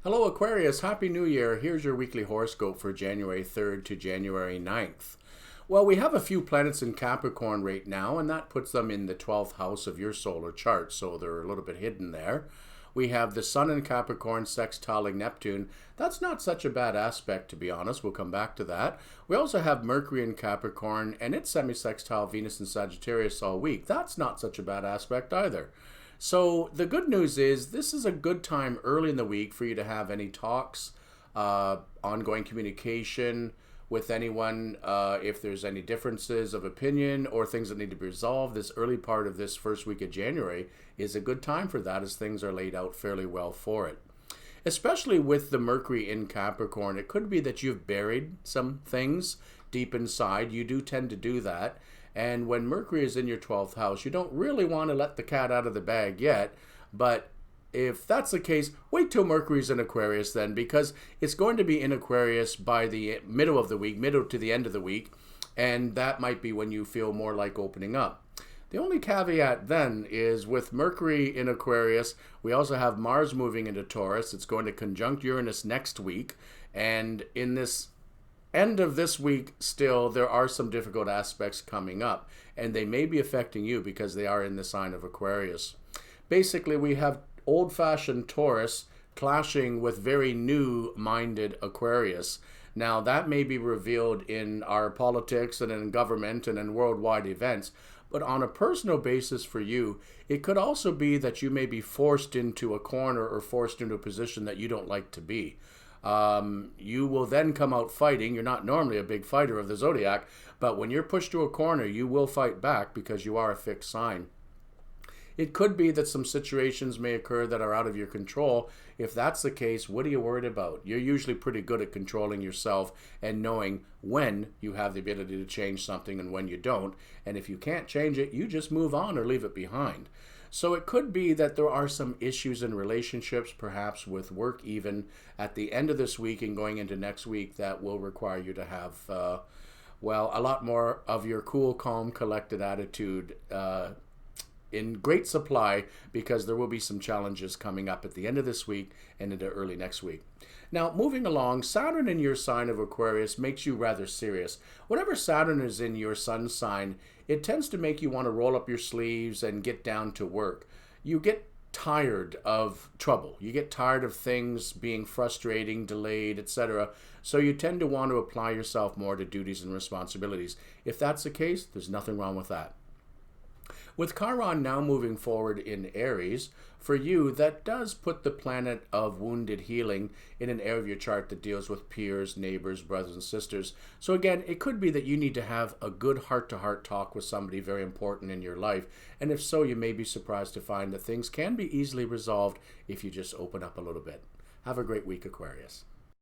Hello Aquarius, Happy New Year. Here's your weekly horoscope for January 3rd to January 9th. Well, we have a few planets in Capricorn right now, and that puts them in the 12th house of your solar chart, so they're a little bit hidden there. We have the Sun in Capricorn sextiling Neptune. That's not such a bad aspect, to be honest. We'll come back to that. We also have Mercury in Capricorn, and it's semi-sextile Venus in Sagittarius all week. That's not such a bad aspect either. So the good news is this is a good time early in the week for you to have any talks, ongoing communication with anyone, if there's any differences of opinion or things that need to be resolved. This early part of this first week of January is a good time for that, as things are laid out fairly well for it. Especially with the Mercury in Capricorn, it could be that you've buried some things deep inside. You do tend to do that. And when Mercury is in your 12th house, you don't really want to let the cat out of the bag yet. But if that's the case, wait till Mercury's in Aquarius then, because it's going to be in Aquarius by the middle of the week, middle to the end of the week. And that might be when you feel more like opening up. The only caveat then is with Mercury in Aquarius, we also have Mars moving into Taurus. It's going to conjunct Uranus next week. And in this end of this week still, there are some difficult aspects coming up, and they may be affecting you because they are in the sign of Aquarius. Basically, we have old-fashioned Taurus clashing with very new-minded Aquarius. Now, that may be revealed in our politics and in government and in worldwide events, but on a personal basis for you, it could also be that you may be forced into a corner or forced into a position that you don't like to be. You will then come out fighting. You're not normally a big fighter of the zodiac, but when you're pushed to a corner, you will fight back because you are a fixed sign. It could be that some situations may occur that are out of your control. If that's the case, what are you worried about? You're usually pretty good at controlling yourself and knowing when you have the ability to change something and when you don't. And if you can't change it, you just move on or leave it behind. So it could be that there are some issues in relationships, perhaps with work even, at the end of this week and going into next week that will require you to have, a lot more of your cool, calm, collected attitude in great supply, because there will be some challenges coming up at the end of this week and into early next week. Now, moving along, Saturn in your sign of Aquarius makes you rather serious. Whenever Saturn is in your sun sign, it tends to make you want to roll up your sleeves and get down to work. You get tired of trouble. You get tired of things being frustrating, delayed, etc. So you tend to want to apply yourself more to duties and responsibilities. If that's the case, there's nothing wrong with that. With Chiron now moving forward in Aries, for you, that does put the planet of wounded healing in an area of your chart that deals with peers, neighbors, brothers, and sisters. So again, it could be that you need to have a good heart-to-heart talk with somebody very important in your life. And if so, you may be surprised to find that things can be easily resolved if you just open up a little bit. Have a great week, Aquarius.